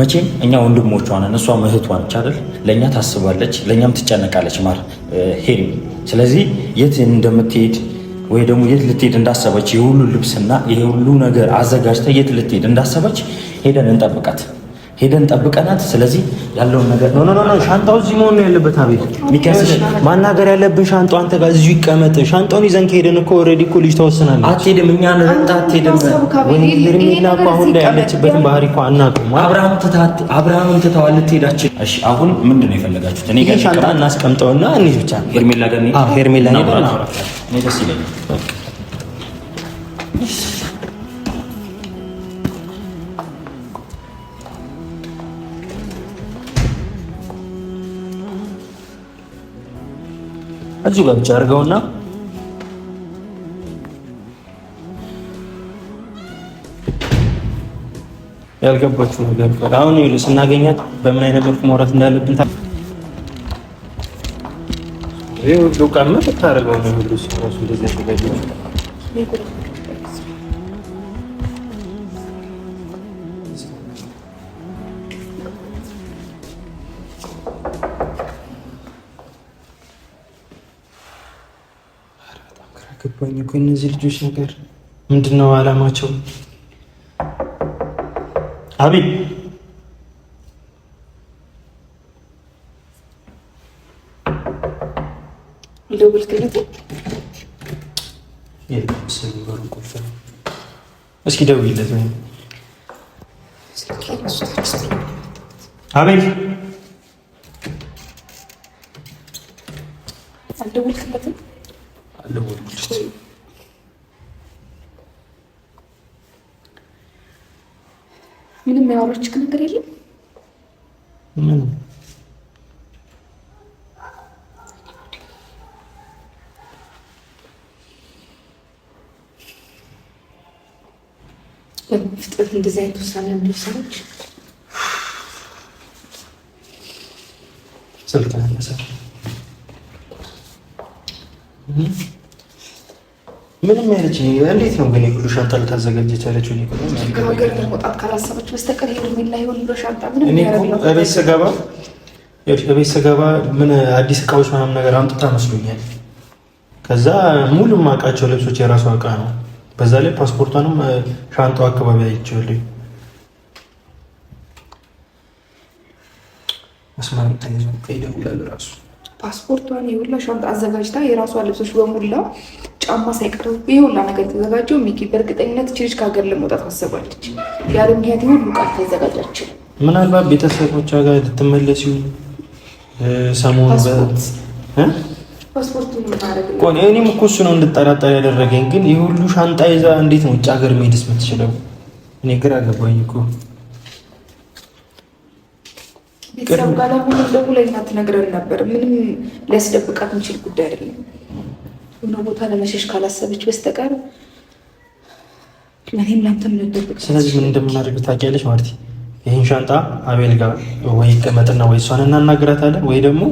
መቼም እኛ ወንድሞቿ ነን፣ እሷ እህቷ ነች አይደል? ለእኛ ታስባለች፣ ለእኛም ትጨነቃለች ሄርሚ። ስለዚህ የት እንደምትሄድ ወይ ደግሞ የት ልትሄድ እንዳሰበች የሁሉ ልብስና የሁሉ ነገር አዘጋጅታ የት ልትሄድ እንዳሰበች ሄደን እንጠብቃት። ሄደን ጠብቀናት። ስለዚህ ያለውን ነገር ኖ ሻንጣው እዚህ መሆን ነው ያለበት። አቤት ሚካስሽ ማናገር ያለብን ሻንጣው አንተ ጋር እዚሁ ይቀመጥ። ሻንጣውን ይዘን ከሄደን እኮ ኦልሬዲ እኮ ልጅ ተወስናለች። አትሄድም፣ እኛ ነን አትሄድም። ወይ ሄርሜላ እኮ አሁን ላይ ያለችበትን ባህሪ እኮ አናውቅም። አብርሃምን ትተዋል ልትሄዳችን። እሺ አሁን ምንድን ነው የፈለጋችሁት? እኔ ጋር ሻንጣ እናስቀምጠውና እንሂድ ብቻ። ሄርሜላ ጋር ነው። ሄርሜላ ነው። እኔ ደስ ይለኛል። እዚሁ ጋር ብቻ አድርገውና ያልገባችሁ ነገር አሁን ይኸውልህ ስናገኛት በምን አይነት መልኩ ማውራት እንዳለብን ይኸው ቃመት ታደርገው ነው ሁሉ እሱ እንደዚህ ያደርጋል። ገባኝ እኮ እነዚህ ልጆች ነገር ምንድነው አላማቸው? አቤት እስኪ ደውይለት። አቤት አልደወልክለትም? ምንም ያወራችክ ነገር የለም? ምን ፍጥነት እንደዚህ አይነት ውሳኔ እንደወሰነች ስልክ አነሳ። ምንም ያለች እንዴት ነው ግን የሁሉ ሻንጣ ልታዘጋጀች ያለችው? ከሀገር ለመውጣት ካላሰበች በስተቀር ሄርሜላ ይሁን ብሎ ሻንጣ ምንም እቤት ስገባ ምን አዲስ እቃዎች ምናምን ነገር አምጥታ መስሎኛል። ከዛ ሙሉ ማውቃቸው ልብሶች የራሷ እቃ ነው። በዛ ላይ ፓስፖርቷንም ሻንጣው አካባቢ አይቼዋለሁ። መስማት ተይዞ ይደውላል ራሱ ፓስፖርቷን የሁላ ሻንጣ አዘጋጅታ የራሷ ልብሶች በሙላ ጫማ ሳይቀር የሁላ ነገር ተዘጋጀው። ሚኪ በእርግጠኝነት ችልጅ ከሀገር ለመውጣት አሰባለች። ያለ ምክንያት ሁሉ ቃል ተዘጋጃቸው። ምናልባት ቤተሰቦቿ ጋር ልትመለስ ይሁን ሰሞኑን ፓስፖርቱን ማድረግ እኔም እኮ እሱ ነው እንድጠራጠር ያደረገኝ። ግን የሁሉ ሻንጣ ይዛ እንዴት ነው ውጭ ሀገር መሄድስ የምትችለው? እኔ ግራ ገባኝ እኮ። ቤተሰብ ጋር ለሁሉ ደውለኛ ትነግረን ነበር። ምንም ሊያስደብቃት የሚችል ጉዳይ አይደለም። ሁሉ ቦታ ለመሸሽ ካላሰበች በስተቀር ለኔም ላንተም ልደብቅ። ስለዚህ ምን እንደምናደርግ ታውቂያለሽ ማርቲ? ይህን ሻንጣ አቤል ጋር ወይ ይቀመጥና ወይ እሷን እናናግራታለን ወይ ደግሞ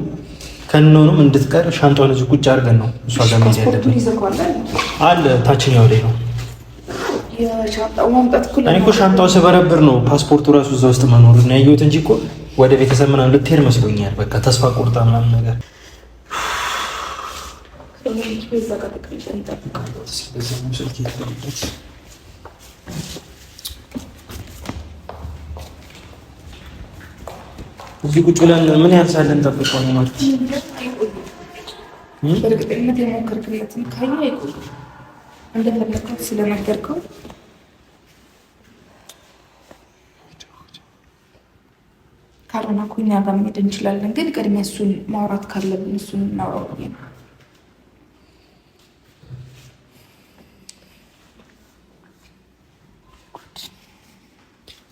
ከነውንም እንድትቀር ሻንጣውን እዚህ ቁጭ አድርገን ነው እሷ ጋር መሄድ ያለብን። አለ ታችኛው ላይ ነው እኔ እኮ ሻንጣው ስበረብር ነው ፓስፖርቱ ራሱ እዛ ውስጥ መኖሩን ነው ያየሁት እንጂ እኮ ወደ ቤተሰብ ምናምን ልትሄድ መስሎኛል። በቃ ተስፋ ቆርጣ ምናምን ነገር እዚህ ቁጭ ብለን ምን ያህል ሳለን ጠብቀው ነው ማለት በእርግጠኝነት የሞከርክለትን ካየ አይቆይ እንደፈለከው ስለነገርከው ካልሆነ እኮ እኛ ጋር መሄድ እንችላለን። ግን ቅድሚያ እሱን ማውራት ካለብን እሱን እናውራው ነው።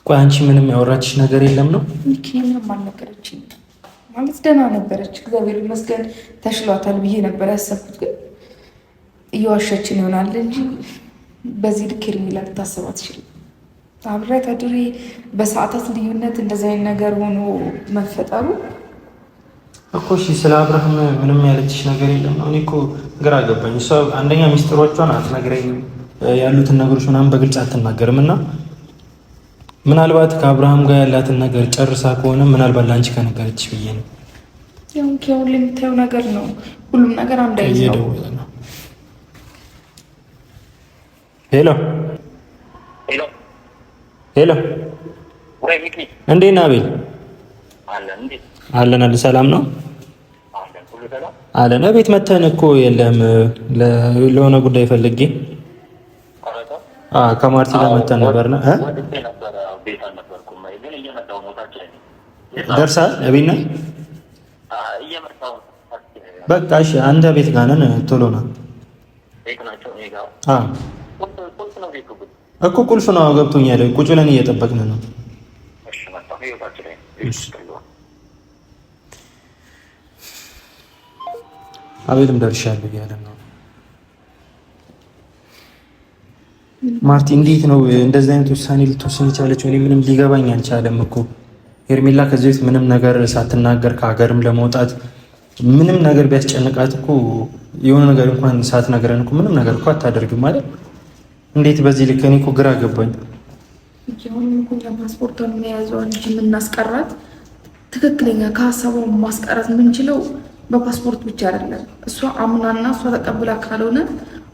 ቆይ አንቺ ምንም ያወራችሽ ነገር የለም ነው? ምንም አልነገረችኝ። ማለት ደህና ነበረች፣ እግዚአብሔር ይመስገን ተሽሏታል ብዬ ነበር ያሰብኩት። ግን እየዋሸችን ይሆናል እንጂ በዚህ ልክ ሄርሜላ ልታስብ አትችልም። አብሬያት አድሬ በሰዓታት ልዩነት እንደዚህ አይነት ነገር ሆኖ መፈጠሩ እኮ እሺ። ስለ አብርሃም ምንም ያለችሽ ነገር የለም ነው? እኔ እኮ ግራ ገባኝ። እሷ አንደኛ ሚስጥሮቿን አትነግረኝም፣ ያሉትን ነገሮች ምናምን በግልጽ አትናገርም እና ምናልባት ከአብርሃም ጋር ያላትን ነገር ጨርሳ ከሆነ ምናልባት ለአንቺ ከነገረችሽ ብዬ ነው። ያው የምታየው ነገር ነው። ሁሉም ነገር አንድ አይነት ነው። ሄሎ ሄሎ፣ እንዴት ነህ አቤል? አለን ሰላም ነው አለን። ቤት መተን እኮ የለም ለሆነ ጉዳይ ፈልጌ ከማርቲ ጋር መተን ነበርና ደርሳል። እቤት ነህ? በቃ እሺ፣ አንተ ቤት ጋር ነን። ቶሎ ና እኮ ቁልፍ ነው ገብቶኛል። ቁጭ ብለን እየጠበቅን ነው። አቤልም ደርሻለሁ እያለ ነው። ማርቲ እንዴት ነው እንደዚህ አይነት ውሳኔ ልትወስን የቻለችው? እኔ ምንም ሊገባኝ አልቻለም እኮ ሄርሜላ ከዚህ በፊት ምንም ነገር ሳትናገር ከሀገርም ለመውጣት ምንም ነገር ቢያስጨንቃት እኮ የሆነ ነገር እንኳን ሳትነግረን እኮ ምንም ነገር እኮ አታደርግም ማለት እንዴት በዚህ ልክ? እኔ እኮ ግራ ገባኝ። ፓስፖርቷን የያዘው እንጂ የምናስቀራት ትክክለኛ ከሀሳቧ ማስቀረት የምንችለው በፓስፖርት ብቻ አይደለም። እሷ አምናና እሷ ተቀብላ ካልሆነ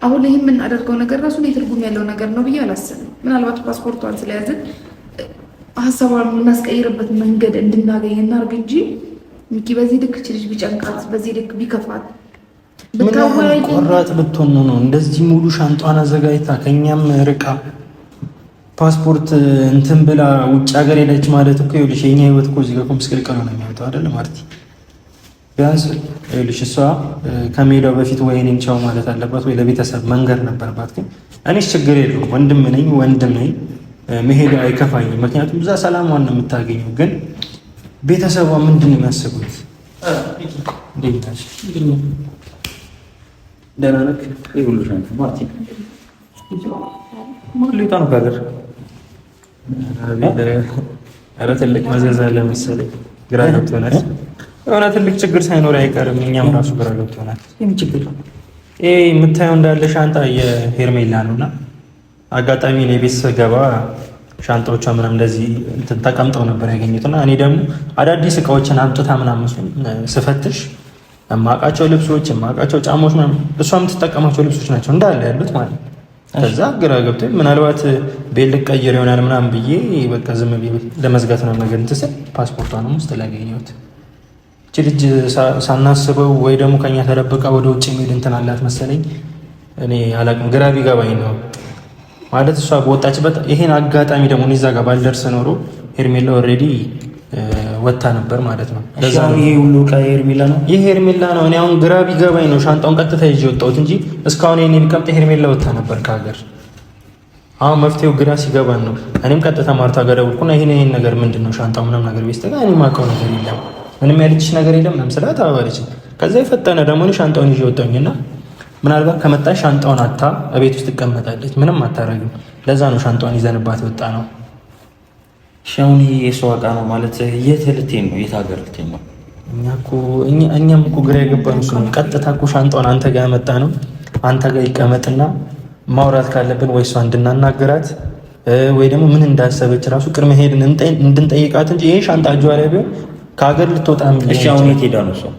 አሁን ላይ የምናደርገው ነገር ራሱ ትርጉም ያለው ነገር ነው ብዬ አላስብም። ምናልባት ፓስፖርቷን ስለያዝን ሀሳቧን የምናስቀይርበት መንገድ እንድናገኝ እናርግ እንጂ ሚኪ በዚህ ልክ ልጅ ቢጨንቃት በዚህ ልክ ቢከፋት ብታወያይ ቆራጥ ብትሆን ነው እንደዚህ ሙሉ ሻንጧን አዘጋጅታ ከኛም ርቃ ፓስፖርት እንትን ብላ ውጭ ሀገር ሄደች ማለት እኮ ይኸውልሽ የኛ ህይወት እኮ እዚህ ጋር ምስቅልቅል ነው የሚወጣው አይደል ማርቲ? ቢያንስ ይኸውልሽ እሷ ከሜዳው በፊት ወይ እኔን ቻው ማለት አለባት ወይ ለቤተሰብ መንገር ነበረባት። ግን እኔስ ችግር የለውም ወንድም ነኝ መሄድ አይከፋኝም። ምክንያቱም እዛ ሰላሟን ነው የምታገኘው። ግን ቤተሰቧ ምንድን ነው የሚያስቡት? ደህና ነህ? ይሁሉ ሻንት ማርቲ ሞልቷ ነው ካገር ኧረ ትልቅ መዘዝ አለ መሰለኝ። ግራ ገብቶናል። የሆነ ትልቅ ችግር ሳይኖር አይቀርም። እኛም ራሱ ግራ ገብቶናል። ይሄ ችግር ይሄ የምታየው እንዳለ ሻንጣ የሄርሜላ ነውና አጋጣሚ እኔ ቤት ስገባ ሻንጣዎቿ ምናምን እንደዚህ ተቀምጠው ነበር ያገኙትና እኔ ደግሞ አዳዲስ እቃዎችን አምጥታ ምናምን ስፈትሽ የማውቃቸው ልብሶች የማውቃቸው ጫማዎች ምናምን እሷ የምትጠቀማቸው ልብሶች ናቸው እንዳለ ያሉት ማለት ነው። ከዛ ግራ ገብቶኝ ምናልባት ቤት ልቀይር ይሆናል ምናምን ብዬ በቃ ዝም ብዬ ለመዝጋት ነው ነገር እንትን ስል ፓስፖርቷንም ውስጥ ላገኘሁት። እቺ ልጅ ሳናስበው ወይ ደግሞ ከኛ ተደብቃ ወደ ውጭ የሚሄድ እንትን አላት መሰለኝ። እኔ አላውቅም፣ ግራ ቢገባኝ ነው ማለት እሷ በወጣችበት ይሄን አጋጣሚ ደግሞ እዛ ጋር ባልደርስ ኖሮ ሄርሜላ ኦልሬዲ ወጣ ነበር ማለት ነው። ለዛ ይሄ ሁሉ ከሄርሜላ ነው። ይሄ ሄርሜላ ነው። እኔ አሁን ግራ ቢገባኝ ነው ሻንጣውን ቀጥታ ይዤ ወጣሁት እንጂ እስካሁን ይሄን የሚቀምጥ ሄርሜላ ወጣ ነበር ከሀገር። አሁን መፍትሄው ግራ ሲገባን ነው። እኔም ቀጥታ ማርታ ጋር ደውልኩና ይሄን ነገር ምንድነው ሻንጣው ምንም ነገር ቢስተጋ እኔ ማውቀው ነገር የለም ምንም ያለችሽ ነገር የለም ምንም ስላት አባባለች። ከዛ የፈጠነ ደግሞ እኔ ሻንጣውን ይዤ ወጣሁኝና ምናልባት ከመጣች ሻንጣውን አታ እቤት ውስጥ ትቀመጣለች፣ ምንም አታረግም። ለዛ ነው ሻንጣውን ይዘንባት ወጣ ነው። ሻውኒ የሰው ዕቃ ነው ማለት የት ልትሄድ ነው? የት ሀገር ልትሄድ ነው? እኛም እኮ ግራ የገባን እሱ ነው። ቀጥታ እኮ ሻንጣውን አንተ ጋር ያመጣ ነው። አንተ ጋር ይቀመጥና ማውራት ካለብን ወይ እሷ እንድናናገራት ወይ ደግሞ ምን እንዳሰበች ራሱ ቅድመ ሄድን እንድንጠይቃት እንጂ ይሄ ሻንጣ እጇ ላይ ቢሆን ከሀገር ልትወጣ እሺ አሁን የት ሄዳ ነው? ሰው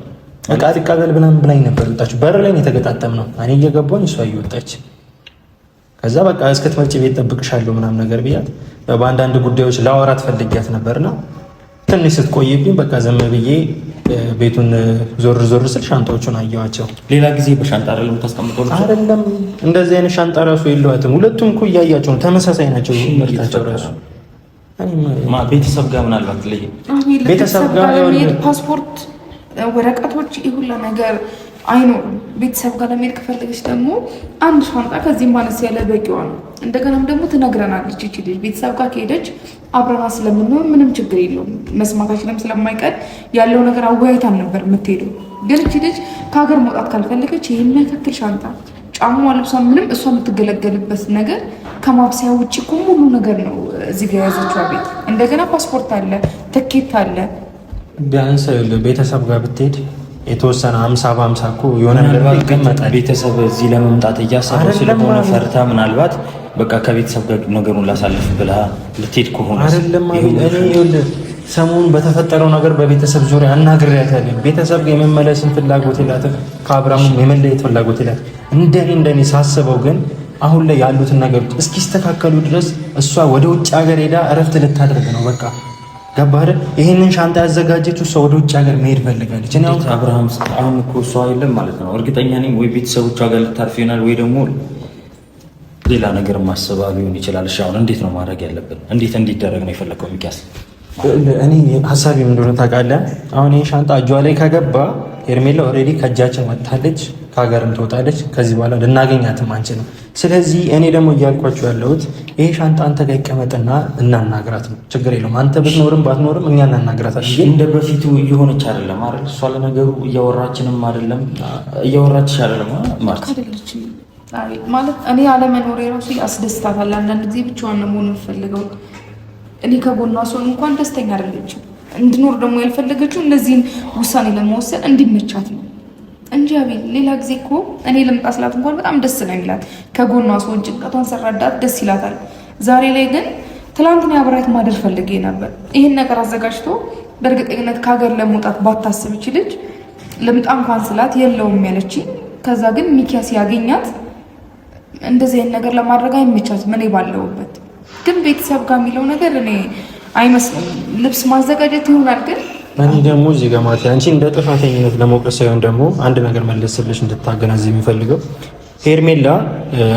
ዕቃ ትቀበል ብላኝ ነበር። ወጣችሁ በር ላይ ነው የተገጣጠም ነው። እኔ እየገባሁኝ እሷ እየወጣች ከዛ በቃ እስክትመጪ ቤት ጠብቅሻለሁ ምናምን ነገር ብያት በአንዳንድ ጉዳዮች ላወራት ፈልጊያት ነበርና ትንሽ ስትቆይብኝ በቃ ዘም ብዬ ቤቱን ዞር ስል ሻንጣዎቹን አየኋቸው። ሌላ ጊዜ በሻንጣ አይደለም ታስቀምጠው አይደለም እንደዚህ አይነት ሻንጣ ራሱ የለዋትም። ሁለቱም እኮ እያያቸው ነው፣ ተመሳሳይ ናቸው ምርታቸው ራሱ። ቤተሰብ ጋር ምናልባት ለይ ቤተሰብ ጋር ፓስፖርት ወረቀቶች ይሁላ ነገር አይኖርም። ቤተሰብ ጋር ለመሄድ ከፈለገች ደግሞ አንድ ሻንጣ ከዚህም ባነስ ያለ በቂዋ ነው። እንደገናም ደግሞ ትነግረናለች እቺ ልጅ ቤተሰብ ጋር ከሄደች አብረና ስለምንሆን ምንም ችግር የለውም መስማታችንም ስለማይቀር ያለው ነገር አወያይታን ነበር የምትሄደው። ግን እቺ ልጅ ከሀገር መውጣት ካልፈለገች ይሄን የሚያክል ሻንጣ ጫማ ልብሷ ምንም እሷ የምትገለገልበት ነገር ከማብሰያ ውጭ እኮ ሙሉ ነገር ነው እዚህ ጋር የያዘችው ቤት። እንደገና ፓስፖርት አለ፣ ትኬት አለ። ቢያንስ ቤተሰብ ጋር ብትሄድ የተወሰነ 50-50 እኮ የሆነ ነገር ይቀመጣል። ቤተሰብ እዚህ ለመምጣት እያሰበ ስለሆነ ፈርታ ምናልባት በቃ ከቤተሰብ ጋር ነገሩን ላሳልፍ ብላ ልትሄድ ከሆነ አይደለም። እኔ ሰሞኑን በተፈጠረው ነገር በቤተሰብ ዙሪያ አናግሬያታለሁ። ቤተሰብ የመመለስን ፍላጎት የላትም፣ ከአብርሃም የመለየት ፍላጎት የላትም። እንደኔ ሳስበው ግን አሁን ላይ ያሉትን ነገሮች እስኪስተካከሉ ድረስ እሷ ወደ ውጭ ሀገር ሄዳ እረፍት ልታደርግ ነው። በቃ ገባህ አይደል? ይሄንን ሻንጣ ያዘጋጀችው እሷ ወደ ውጭ ሀገር መሄድ ፈልጋለች። እኔ አብርሃም አሁን እኮ እሷ የለም ማለት ነው። እርግጠኛ ነኝ ወይ ቤተሰቦቿ ጋር ልታርፍ ይሆናል ወይ ደግሞ ሌላ ነገር ማሰባ ሊሆን ይችላል። እሺ አሁን እንዴት ነው ማድረግ ያለብን? እንዴት እንዲደረግ ነው የፈለከው ሚኪያስ? እኔ ሀሳቤ ምን እንደሆነ ታውቃለህ? አሁን ይሄ ሻንጣ እጇ ላይ ከገባ ሄርሜላ ኦልሬዲ ከእጃችን ወጥታለች፣ ከሀገርም ትወጣለች። ከዚህ በኋላ ልናገኛትም አንችልም። ስለዚህ እኔ ደግሞ እያልኳቸው ያለሁት ይሄ ሻንጣ አንተ ጋር ይቀመጥና እናናግራት ነው። ችግር የለውም። አንተ ብትኖርም ባትኖርም እኛ እናናግራታለን። እንደ በፊቱ እየሆነች አይደለም አይደል? እሷ ለነገሩ እያወራችንም አይደለም፣ እያወራችሽ አይደለም ማለት እኔ አለመኖር የራሱ ያስደስታታል። አንዳንድ ጊዜ ብቻዋን ነው መሆን የምፈልገው። እኔ ከጎኗ ስሆን እንኳን ደስተኛ አይደለችም። እንድኖር ደግሞ ያልፈለገችው እነዚህን ውሳኔ ለመወሰን እንዲመቻት ነው እንጂ አቤል ሌላ ጊዜ እኮ እኔ ልምጣ ስላት እንኳን በጣም ደስ ነው የሚላት። ከጎኗ ስሆን ጭንቀቷን ሰራዳት ደስ ይላታል። ዛሬ ላይ ግን ትላንትና አብራት ማደር ፈልጌ ነበር። ይህን ነገር አዘጋጅቶ በእርግጠኝነት ከሀገር ለመውጣት ባታስብ ይችልች ልምጣ እንኳን ስላት የለውም ያለችኝ። ከዛ ግን ሚኪያስ ያገኛት እንደዚህ አይነት ነገር ለማድረግ አይመቻትም። እኔ ባለውበት ግን ቤተሰብ ጋር የሚለው ነገር እኔ አይመስልም። ልብስ ማዘጋጀት ይሆናል ግን እኔ ደግሞ እዚህ ጋር ማለት አንቺ እንደ ጥፋተኝነት ለመውቀስ ሳይሆን ደግሞ አንድ ነገር መለስልሽ እንድታገናዘብ የሚፈልገው ሄርሜላ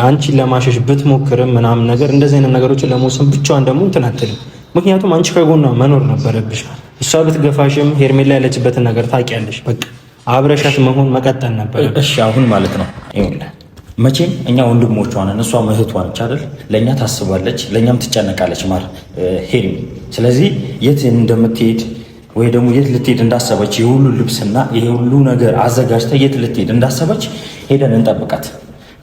አንቺን ለማሸሽ ብትሞክርም ምናምን ነገር እንደዚህ አይነት ነገሮችን ለመወሰን ብቻዋን ደግሞ እንትን አትልም። ምክንያቱም አንቺ ከጎኗ መኖር ነበረብሽ። እሷ ብትገፋሽም ሄርሜላ ያለችበትን ነገር ታውቂያለሽ። በቃ አብረሻት መሆን መቀጠል ነበረብሽ። እሺ አሁን ማለት ነው ይኸውልህ መቼም እኛ ወንድሞቿ ነን፣ እሷ እህቷ ነች አይደል? ለእኛ ታስባለች፣ ለእኛም ትጨነቃለች ሄርሜ። ስለዚህ የት እንደምትሄድ ወይ ደግሞ የት ልትሄድ እንዳሰበች የሁሉ ልብስና ይሄ ሁሉ ነገር አዘጋጅታ የት ልትሄድ እንዳሰበች ሄደን እንጠብቃት።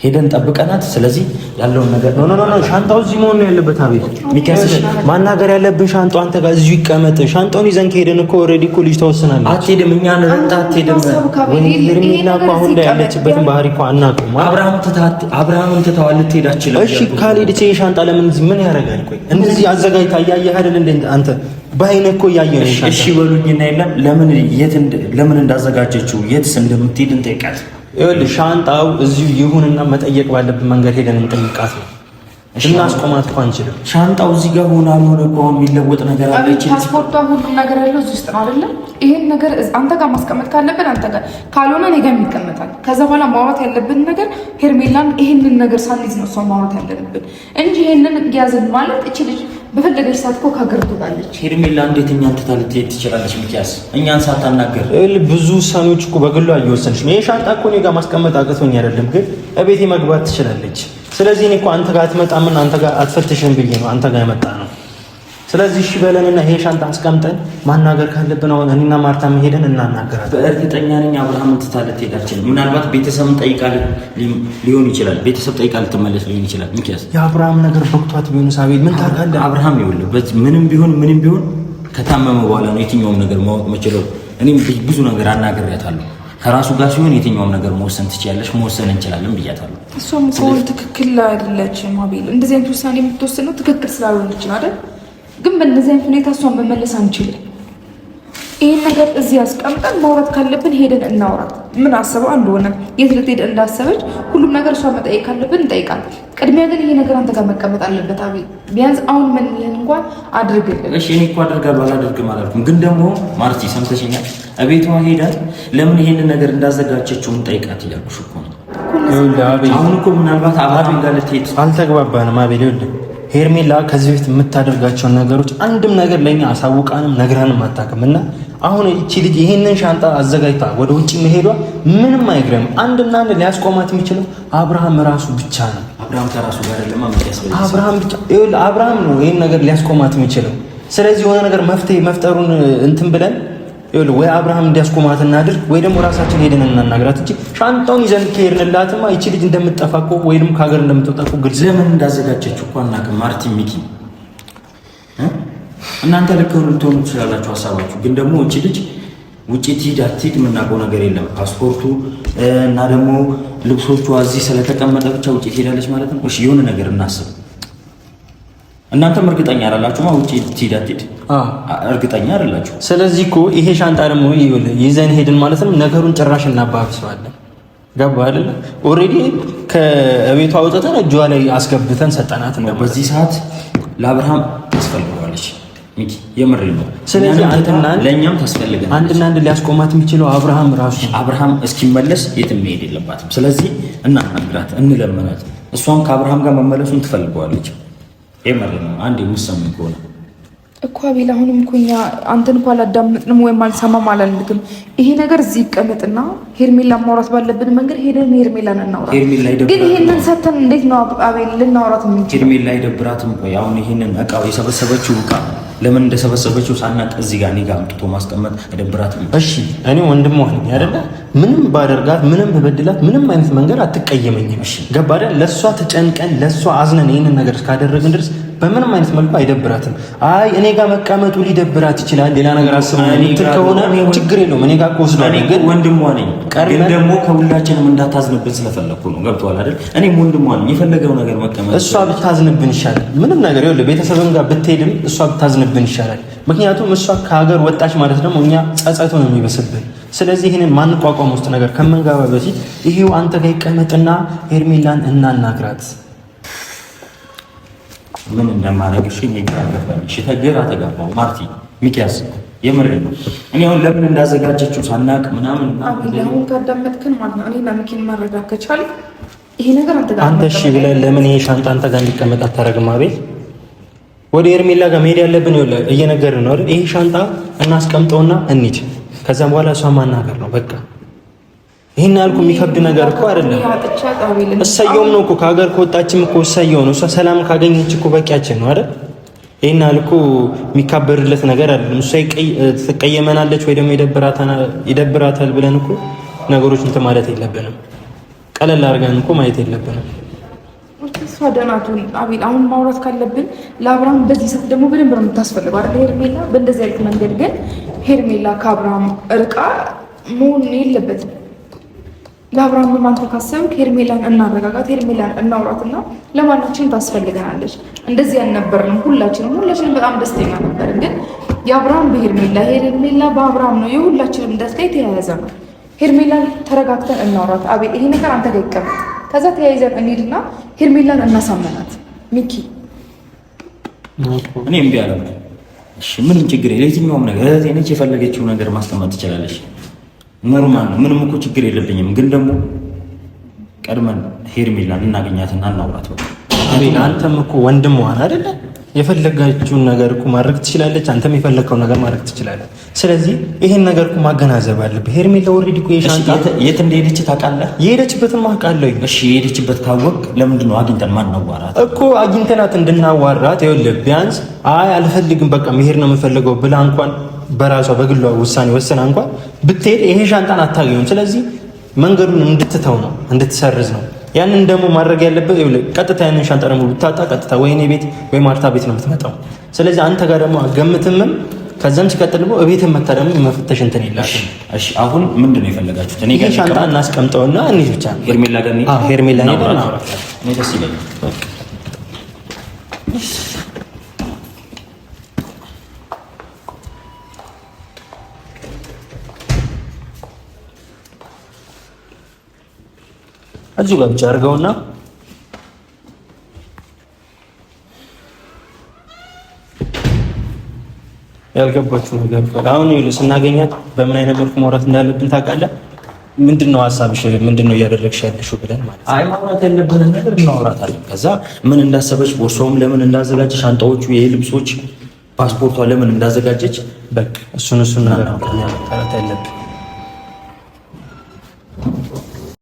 ሄደን ጠብቀናት። ስለዚህ ያለውን ነገር ነው ሻንጣው እዚህ መሆን ነው ያለበት። አቤት ሚኪያስ ማናገር ያለብን ሻንጣው አንተ ጋር እዚሁ ይቀመጥ። ሻንጣውን ይዘን ከሄደን እኮ ኦልሬዲ እኮ ልጅ ተወስናለች። አትሄድም፣ እኛ ነን አትሄድም። ወይ ሄርሜላ እኮ አሁን ላይ ያለችበትን ባህሪ እኮ አናውቅም። አብርሃምን ትተዋል ልትሄድ አትችልም። እሺ ካልሄደች ይሄ ሻንጣ ለምን ምን ያደርጋል? ቆይ እንደዚህ አዘጋጅታ እያየህ አይደል እንዴ አንተ በአይነ እኮ እያየህ ነው። እሺ በሉኝና የለም ለምን እንዳዘጋጀችው የትስ እንደምትሄድ እንጠይቃት። ይኸውልህ ሻንጣው እዚሁ ይሁንና መጠየቅ ባለብን መንገድ ሄደን እንጠይቃት ነው። እናስቆማት እኮ አንችልም። ሻንጣው እዚህ ጋር ሆነ አልሆነ እኮ አሁን የሚለወጥ ነገር አለ። ፓስፖርቷ ሁሉም ነገር ያለው እዚህ ውስጥ ነው አይደለም? ይሄን ነገር አንተ ጋር ማስቀመጥ ካለብን አንተ ጋር ካልሆነ እኔ ጋር ይቀመጣል። ከዛ በኋላ ማውራት ያለብን ነገር ሄርሜላን ይሄንን ነገር ሳንይዝ ነው እሷ ማውራት ያለብን እንጂ ይሄንን ያዝን ማለት እቺ ልጅ በፈለገች ሰዓት እኮ ከሀገር ትወጣለች። ሄርሜላ እንዴት እኛን ትታ ልትሄድ ትችላለች? ሚኪያስ እኛን ሳታናገር ብዙ ውሳኔዎች እኮ በግሏ እየወሰነች ነው። ይሄ ሻንጣ እኮ እኔ ጋር ማስቀመጥ አቅቶኝ አይደለም፣ ግን እቤቴ መግባት ትችላለች። ስለዚህ እኔ እኮ አንተ ጋር አትመጣምን አንተ ጋር አትፈትሽም ብዬ ነው አንተ ጋር የመጣ ነው። ስለዚህ እሺ በለንና ይሄ ሻንጣ አስቀምጠን ማናገር ካለብን አሁን እኔና ማርታ ሄደን እናናገራለን። በእርግጠኛ ነኝ አብርሃምን ትታ ልትሄድ አትችልም። ምናልባት ቤተሰብን ጠይቃ ሊሆን ይችላል። ቤተሰብ ጠይቃ ልትመለስ ሊሆን ይችላል። ሚኪያስ የአብርሃም ነገር በቅቷት ቢሆን ሳቤል ምን ታውቃለህ? አብርሃም ይኸውልህ ምንም ቢሆን ከታመመ በኋላ ነው የትኛውም ነገር ማወቅ የምችለው። እኔም ብዙ ነገር አናግሬያታለሁ። ከራሱ ጋር ሲሆን የትኛውም ነገር መወሰን ትችያለሽ፣ መወሰን እንችላለን ብያታለሁ። እሷም ከሆነ ትክክል አይደለችም አቤል። እንደዚህ አይነት ውሳኔ የምትወስነው ትክክል ስላልሆነች ነው አይደል? ግን በእነዚህ አይነት ሁኔታ እሷን መመለስ አንችልም። ይህን ነገር እዚህ አስቀምጠን ማውራት ካለብን ሄደን እናውራት። ምን አስበው እንደሆነ የት ልትሄድ እንዳሰበች ሁሉም ነገር እሷ መጠየቅ ካለብን እንጠይቃለን። ቅድሚያ ግን ይሄ ነገር አንተ ጋር መቀመጥ አለበት አቤል። ቢያንስ አሁን ምን ይሄን እንኳን አድርግልን። እሺ እኔ እኮ አደርጋለሁ አላደርግም አላልኩም፣ ግን ደግሞ ማርቲ ሰምተሽኛል። እቤቷ ሄዳት ለምን ይሄንን ነገር እንዳዘጋጀችው እንጠይቃት እያልኩሽ እኮ ነው። አሁን እኮ ምናልባት አብርሃም ጋር ልትሄድ አልተግባባንም አቤል። ይኸውልህ ሄርሜላ ከዚህ በፊት የምታደርጋቸውን ነገሮች አንድም ነገር ለኛ አሳውቃንም ነግራንም አታውቅም። እና አሁን እቺ ልጅ ይሄንን ሻንጣ አዘጋጅታ ወደ ውጭ መሄዷ ምንም አይግረም። አንድና አንድ ሊያስቆማት የሚችለው አብርሃም ራሱ ብቻ ነው። አብርሃም ከራሱ ጋር አይደለም አብርሃም ብቻ አብርሃም ነው ይሄን ነገር ሊያስቆማት የሚችለው። ስለዚህ የሆነ ነገር መፍትሄ መፍጠሩን እንትን ብለን ወይ አብርሃም እንዲያስቆማት እናድርግ ወይ ደግሞ ራሳችን ሄደን እናናግራት እንጂ ሻንጣውን ይዘን ከሄድንላትማ ይቺ ልጅ እንደምትጠፋ እኮ ወይ ደግሞ ከሀገር እንደምትወጣ እኮ ግልጽ። ለምን እንዳዘጋጀችው እኮ አናውቅም። ማርቲ ሚኪ እናንተ ልክ ልትሆኑ ትችላላችሁ ሀሳባችሁ፣ ግን ደግሞ እቺ ልጅ ውጪ ትሂድ አትሂድ የምናውቀው ነገር የለም። ፓስፖርቱ እና ደግሞ ልብሶቿ እዚህ ስለተቀመጠ ብቻ ውጪ ትሄዳለች ማለት ነው። እሺ የሆነ ነገር እናስብ። እናንተም እርግጠኛ አይደላችሁማ ውጪ ትሂድ አትሂድ? እርግጠኛ አይደላችሁ። ስለዚህ እኮ ይሄ ሻንጣ ደግሞ ይዘን ሄድን ማለት ነው ነገሩን ጭራሽ እናባብሰዋለን። ገባ አይደለ? ኦልሬዲ ከቤቷ አውጥተን እጇ ላይ አስገብተን ሰጠናት ነው። በዚህ ሰዓት ለአብርሃም ታስፈልገዋለች ሚኪ፣ የምሬ ነው። ስለዚህ ለእኛም ታስፈልገናለች። አንድና አንድ ሊያስቆማት የሚችለው አብርሃም ራሱ። አብርሃም እስኪመለስ የትም መሄድ የለባትም። ስለዚህ እናናግራት፣ እንለምናት። እሷም ከአብርሃም ጋር መመለሱን ትፈልገዋለች። የምሬ ነው። አንድ የምትሰማኝ ከሆነ እኮ አቤል፣ አሁንም እኮ እኛ አንተን እኮ አላዳምጥንም ወይም አልሰማም አላልክም። ይሄ ነገር እዚህ ይቀመጥና ሄርሜላ ማውራት ባለብን መንገድ ሄደን ሄርሜላን እናውራ። ግን ይሄንን ሰተን እንዴት ነው አቤል ልናውራት የምንችል? ሄርሜላ አይደብራትም? ቆይ አሁን ይሄንን እቃው የሰበሰበችው እቃ ለምን እንደሰበሰበችው ሳናቅ እዚህ ጋር እኔ ጋር አምጥቶ ማስቀመጥ አይደብራትም? እሺ እኔ ወንድም ሆነኝ አይደለ? ምንም ባደርጋት ምንም በበድላት ምንም አይነት መንገድ አትቀየመኝም። እሺ ገባ አይደል? ለሷ ተጨንቀን ለሷ አዝነን ይሄንን ነገር እስካደረግን ድረስ በምንም አይነት መልኩ አይደብራትም። አይ እኔ ጋር መቀመጡ ሊደብራት ይችላል፣ ሌላ ነገር አስበን እንትን ከሆነ ችግር የለውም። እኔ ጋር ወስዷል። ግን ወንድሟ ነኝ። ግን ደግሞ ከሁላችንም እንዳታዝንብን ስለፈለኩ ነው። ገብቶሃል አይደል? እኔም ወንድሟ ነኝ። የፈለገው ነገር መቀመጥ እሷ ብታዝንብን ይሻላል። ምንም ነገር ይኸውልህ፣ ቤተሰብም ጋር ብትሄድም እሷ ብታዝንብን ይሻላል። ምክንያቱም እሷ ከሀገር ወጣች ማለት ደግሞ እኛ ጸጸቱ ነው የሚበስብን። ስለዚህ ይህንን ማንቋቋም ውስጥ ነገር ከምንገባ በፊት ይሄው አንተ ጋር ይቀመጥና ሄርሜላን እናናግራት። ምን እንደማደርግ እሺ ይገባኝ። እሺ ተገራ ተጋባው ማርቲ ሚኪያስ የምር ነው። እኔ አሁን ለምን እንዳዘጋጀችው ሳናቅ ምናምን አሁን ካዳመጥከን ማለት ነው እኔና ሚኪን መረዳት ከቻልክ ይሄ ነገር አንተ እሺ ብለህ ለምን ይሄ ሻንጣ አንተ ጋር እንዲቀመጥ አታረግም? አቤል ወደ ሄርሜላ ጋር መሄድ ያለብን ይኸውልህ እየነገርን ነው አይደል? ይሄ ሻንጣ እናስቀምጠውና እንሂድ። ከዛ በኋላ እሷ ማናገር ነው በቃ። ይሄን ያልኩ የሚከብድ ነገር እኮ አይደለም። እሰየውም ነው እኮ ከሀገር ከወጣችም እኮ እሰየው ነው። እሷ ሰላም ካገኘች እኮ በቂያችን ነው አይደል? ይሄን ያልኩ የሚካበርለት ነገር አይደለም። እሷ ትቀየመናለች ወይ ደግሞ ይደብራታል ብለን እኮ ነገሮች እንትን ማለት የለብንም። ቀለል አድርገን እኮ ማየት የለብንም። እሷ ደናቱን አቤል፣ አሁን ማውራት ካለብን ለአብርሃም በዚህ ሰዓት ደግሞ በደንብ ነው የምታስፈልገው አይደል? ሄርሜላ በእንደዚህ አይነት መንገድ ግን ሄርሜላ ከአብርሃም እርቃ መሆን የለበትም። ለአብርሃም አንተ ካሰብክ ሄርሜላን እናረጋጋት፣ ሄርሜላን እናውራትና ለማናችን ታስፈልገናለች። እንደዚህ አልነበርንም። ሁላችንም በጣም ደስተኛ ነበርን። ግን የአብርሃም በሄርሜላ ሄርሜላ በአብርሃም ነው የሁላችንም ደስታ የተያያዘ ነው። ሄርሜላን ተረጋግተን እናውራት አቤል። ይሄ ነገር አንተ ጋር ይቀመጥ። ከዛ ተያይዘን እንሂድና ሄርሜላን እናሳመናት። ሚኪ እኔ እምቢ አለ። እሺ ምንም ችግር የለ። የትኛውም ነገር እህቴ ነች፣ የፈለገችው ነገር ማስቀመጥ ትችላለች። ኖርማል ነው። ምንም እኮ ችግር የለብኝም። ግን ደግሞ ቀድመን ሄርሜላን እናገኛትና እናውራት። በቃ አቤል አንተም እኮ ወንድም ዋን አይደለ? የፈለጋችሁን ነገር እኮ ማድረግ ትችላለች። አንተም የፈለግከው ነገር ማድረግ ትችላለህ። ስለዚህ ይሄን ነገር እኮ ማገናዘብ አለብህ። ሄርሜላ ኦልሬዲ እኮ የሻንጣ የት እንደሄደች ታውቃለህ? የሄደችበትን አውቃለሁ። እሺ የሄደችበት ካወቅ ለምንድን ነው አግኝተን ማናዋራት? እኮ አግኝተናት እንድናዋራት ይኸውልህ፣ ቢያንስ አይ አልፈልግም በቃ መሄድ ነው የምፈልገው ብላ እንኳን በራሷ በግሏ ውሳኔ ወስና እንኳን ብትሄድ ይሄ ሻንጣን አታገኙም። ስለዚህ መንገዱን እንድትተው ነው እንድትሰርዝ ነው። ያንን ደግሞ ማድረግ ያለበት ይኸውልህ፣ ቀጥታ ያንን ሻንጣ ደግሞ ብታጣ ቀጥታ ወይ እኔ ቤት ወይ ማርታ ቤት ነው የምትመጣው። ስለዚህ አንተ ጋር ደግሞ አገምትምም ከዛም ሲቀጥል ደግሞ እቤትም መታ ደግሞ መፈተሽ እንትን የላትም። እሺ አሁን ምንድን ነው የፈለጋችሁት? እኔ ጋር ሻንጣ እናስቀምጠውና እንሂድ ብቻ ሄርሜላ ጋር እንሂድ። ሄርሜላ ነው እኔ ደስ ይለኛል። እዚሁ ጋር ብቻ አድርገውና ያልገባችሁ ነገር አሁን ይኸውልህ፣ ስናገኛት በምን አይነት መልኩ ማውራት እንዳለብን ታውቃለህ? ምንድነው ሀሳብሽ? ምንድነው እያደረግሽ ያለሽው ብለን ማለት ነው። አይ ማውራት ያለብንን ነገር እናወራታለን። ከዛ ምን እንዳሰበች፣ ቦርሳውም ለምን እንዳዘጋጀች፣ ሻንጣዎቹ፣ ይሄ ልብሶች፣ ፓስፖርቷ ለምን እንዳዘጋጀች፣ በቃ እሱን ነገር ነው ከኛ መጣራት ያለብን።